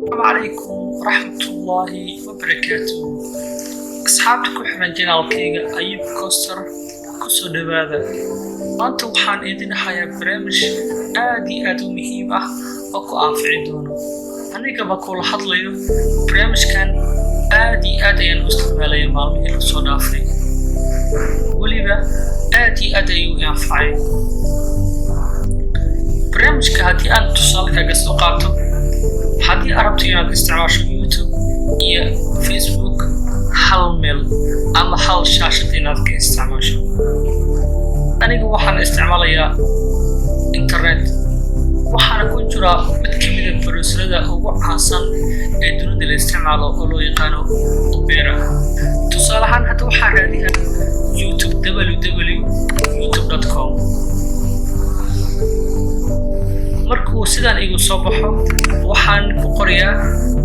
السلام عليكم ورحمة الله وبركاته. أصحابتكم حنا جنالكيغا أيوب كوستر كسو دوادا. maanta waxaan idin hayaa barnaamij aad u muhiim ah oo ku anfici doono anigaba kula hadlayo. barnaamijkan aad ayaan u isticmaalay maalmihii la soo dhaafay, weliba aad ayuu i anfacay. barnaamijka haddii aan tusaale kaga soo qaato, haddii arabto inaad isticmaasho YouTube iyo Facebook hal meel ama hal shaashad inaad ka isticmaasho, aniga waxaan isticmaalayaa internet. waxaana ku jira mid ka mid ah browserada ugu caansan ee dunida la isticmaalo oo loo yaqaano Opera. tusaale ahaan hadda waxaan raadiyaa YouTube www.youtube.com. markuu sidaan igu soo baxo, waxaan ku qorayaa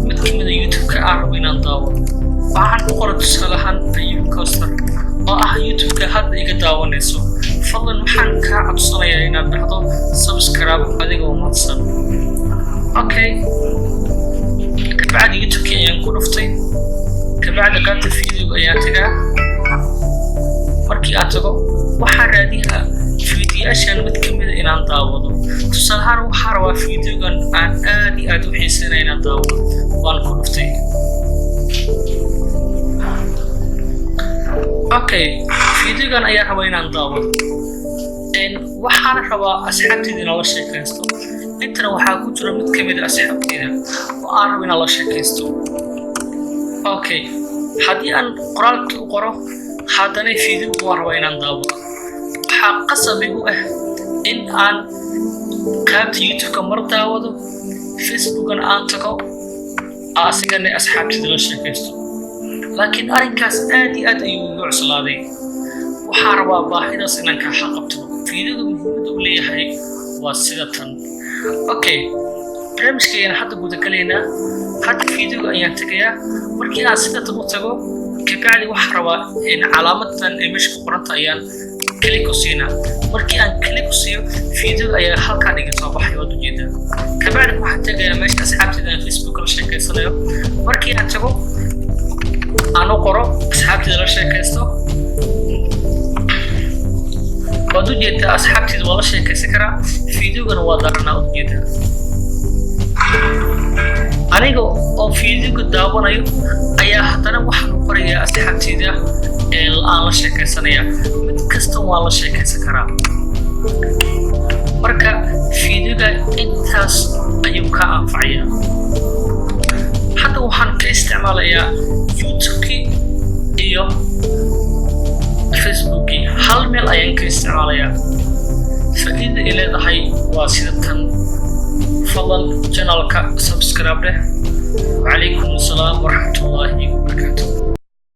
mid ka mid ah YouTube-ka aan rabo inaan daawado. waxaan ku qoray tusaale ahaan Ayub Coaster oo ah YouTube-ka hadda iga daawanayso. fadlan waxaan kaa codsanayaa inaad dhahdo subscribe adigoo mahadsan. okay, kabacdi YouTube-kii ayaan ku dhuftay. kabacdi qaybta video ayaan tagaa. markii aan tago, waxaan raadiyaa fiidiyaashan mid ka mid ah inaan daawado. tusaale ahaan waxaan rabaa fiidiyogan aan aad u xiiseynaya inaan daawado. waan ku dhuftay. okay, fiidiyogan ayaan rabaa inaan daawado. waxaan rabaa asxaabteyda inaan la sheekaysto. intana waxaa ku jira mid ka mid ah asxaabteyda oo aan rabo inaan la sheekaysto. okay, haddii aan qoraalka u qoro haddana fiidiyoga waan rabaa inaan daawado, waxaa qasab igu ah in aan qaybta YouTube-ka mar daawado, Facebook-gana aan tago, asigana asxaabteyda la sheekaysto. laakiin arrinkaas aad ayuu igu cuslaaday. waxaan rabaa baahidaas inaan ka xaqabto. fiidiyoga muhiimadda uu leeyahay waa sida tan. okay, barnaamijka ayaan hadda gudagalaynaa. hadda fiidiyoga ayaan tegayaa. markii aan sida tan u tago, kabacdi waxaan rabaa in calaamadan ee meesha ku qoranta ayaan klik ku siinaa. markii aan klik ku siiyo, fiidiyoga ayaa halkaan iga soo baxay waad ujeedaa. kabacdi waxaan tegayaa meesha asxaabteyda aan Facebook la sheekaysanayo. markii aan tago, aan u qoro asxaabteyda la sheekaysto, waad ujeedaa asxaabteyda waa la sheekaysan karaa. fiidiyogana waa daaranaa waad ujeedaa. aniga oo fiidiyoga daawanayo ayaa haddana waxaan u qorayaa asxaabteyda aan la sheekaysanaya. mid kasta waa la sheekaysan karaa. marka fiidiyoga intaas ayuu ka anfacayaa. hadda waxaan ka isticmaalayaa YouTube-kii iyo Facebook-kii hal meel ayaan ka isticmaalayaa. faa'iidada ay leedahay waa sida tan. fadlan channelka subscribe leh. وعليكم السلام ورحمة الله وبركاته.